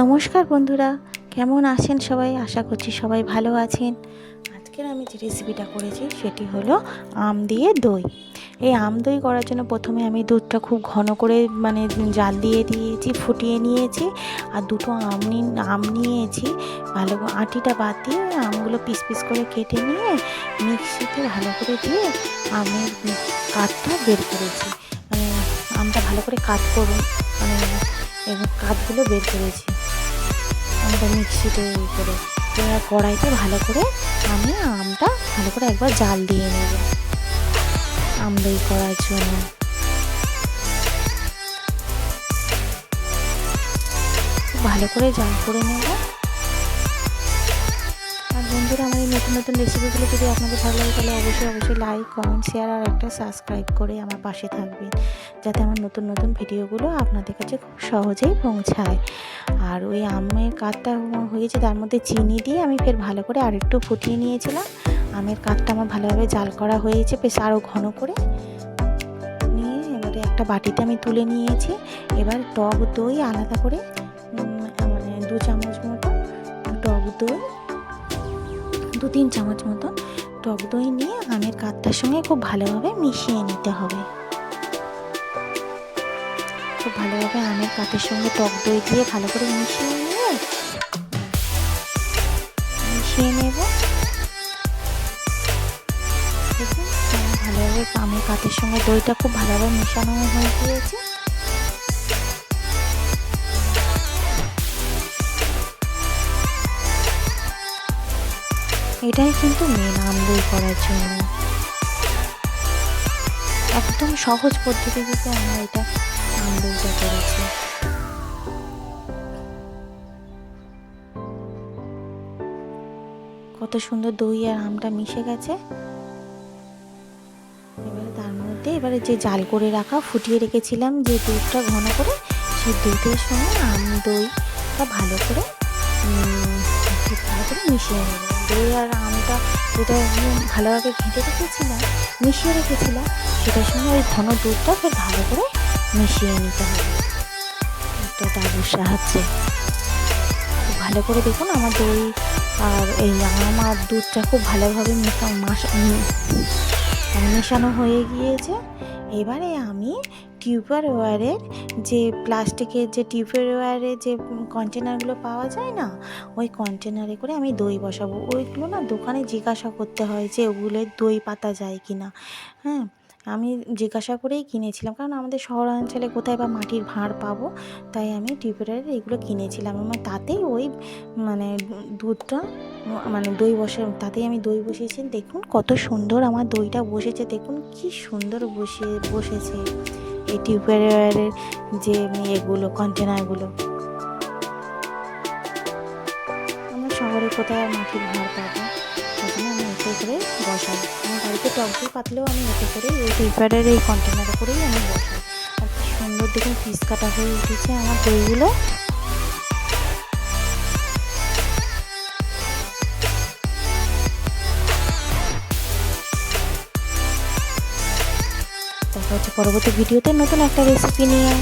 নমস্কার বন্ধুরা, কেমন আছেন সবাই? আশা করছি সবাই ভালো আছেন। আজকের আমি যে রেসিপিটা করেছি সেটি হলো আম দিয়ে দই। এই আম দই করার জন্য প্রথমে আমি দুধটা খুব ঘন করে জাল দিয়ে দিয়েছি, ফুটিয়ে নিয়েছি। আর দুটো আম নিয়েছি, ভালো আটিটা বাদ দিয়ে আমগুলো পিস পিস করে কেটে নিয়ে মিক্সিতে ভালো করে দিয়ে আমের কাঠটা বের করেছি। মানে আমটা ভালো করে কাট করুন, এবং কাঠগুলো বের করেছি আমরা মিক্সিতে করে। এবার কড়াইতে ভালো করে আমি আমটা ভালো করে একবার জাল দিয়ে নেব আম দই করার জন্য। ভালো করে জাল করে নেব। আর বন্ধুরা, আমার এই নতুন নতুন রেসিপিগুলো যদি আপনাদের ভালো লাগে তাহলে অবশ্যই লাইক, কমেন্ট, শেয়ার আর একটা সাবস্ক্রাইব করে আমার পাশে থাকবেন, যাতে আমার নতুন নতুন ভিডিওগুলো আপনাদের কাছে খুব সহজেই পৌঁছায়। আর ওই আমের কাঠটা হয়েছে, তার মধ্যে চিনি দিয়ে আমি ফের ভালো করে আরেকটু ফুটিয়ে নিয়েছিলাম। আমের কাঠটা আমার ভালোভাবে জাল করা হয়েছে, বেশ আরও ঘন করে নিয়ে এবারে একটা বাটিতে আমি তুলে নিয়েছি। এবার টক দই আলাদা করে 2 চামচ মতো টক দই, 2-3 চামচ মতো টক দই নিয়ে আমের কাঠটার সঙ্গে খুব ভালোভাবে মিশিয়ে নিতে হবে। খুব ভালোভাবে আমের কাঠের সঙ্গে টক দই দিয়ে ভালো করে মিশিয়ে নেব। দেখুন ভালোভাবে আমের কাঠের সঙ্গে দইটা খুব ভালোভাবে মেশানো হয়ে গিয়েছে। এটাই কিন্তু মেন আম দই করার জন্য, একদম সহজ পদ্ধতিতে আমরা এটা আম দইটা করেছি। কত সুন্দর দই আর আমটা মিশে গেছে। এবারে যে জাল করে রাখা ফুটিয়ে রেখেছিলাম যে দুধটা ঘন করে, সেই দুধের সঙ্গে আম দইটা ভালো করে মিশিয়ে নেব। দই আর আমটা যেটা ভালোভাবে মিশিয়ে রেখেছিলাম সেটার সঙ্গে ওই ঘন দুধটা ফের ভালো করে মিশিয়ে নিতে হবে একটা ডাবুর সাহায্যে। ভালো করে দেখুন আমার দই আর এই আম আর দুধটা খুব ভালোভাবে মেশানো হয়ে গিয়েছে। এবারে আমি টিউপারওয়্যারের যে প্লাস্টিকের যে টিউপারওয়্যারের যে কন্টেনারগুলো পাওয়া যায় না, ওই কন্টেনারে করে আমি দই বসাবো। ওইগুলো না দোকানে জিজ্ঞাসা করতে হয় যে ওগুলো দই পাতা যায় কি না। হ্যাঁ, আমি জিজ্ঞাসা করেই কিনেছিলাম, কারণ আমাদের শহরাঞ্চলে কোথায় বা মাটির ভাঁড় পাবো, তাই আমি টিউপারওয়্যারের এগুলো কিনেছিলাম। এবং তাতেই ওই দুধটা দই তাতেই আমি দই বসিয়েছি। দেখুন কত সুন্দর আমার দইটা বসেছে, দেখুন কি সুন্দর বসেছে এই টিউপারওয়্যারের যে এগুলো কন্টেনারগুলো। আমরা শহরে কোথায় আর মাটির ভাঁড় পাবো, সেই জন্য আমি এতে করে বসাই। আমার বাড়িতে টক দই পাতলেও আমি এতে করে এই টিউপারওয়্যারের এই কন্টেনারে করেই আমি বসাই। আর কি সুন্দর দেখুন পিস কাটা হয়ে উঠেছে আমার দইগুলো। দেখা হচ্ছে পরবর্তী ভিডিওতে নতুন একটা রেসিপি নিয়ে।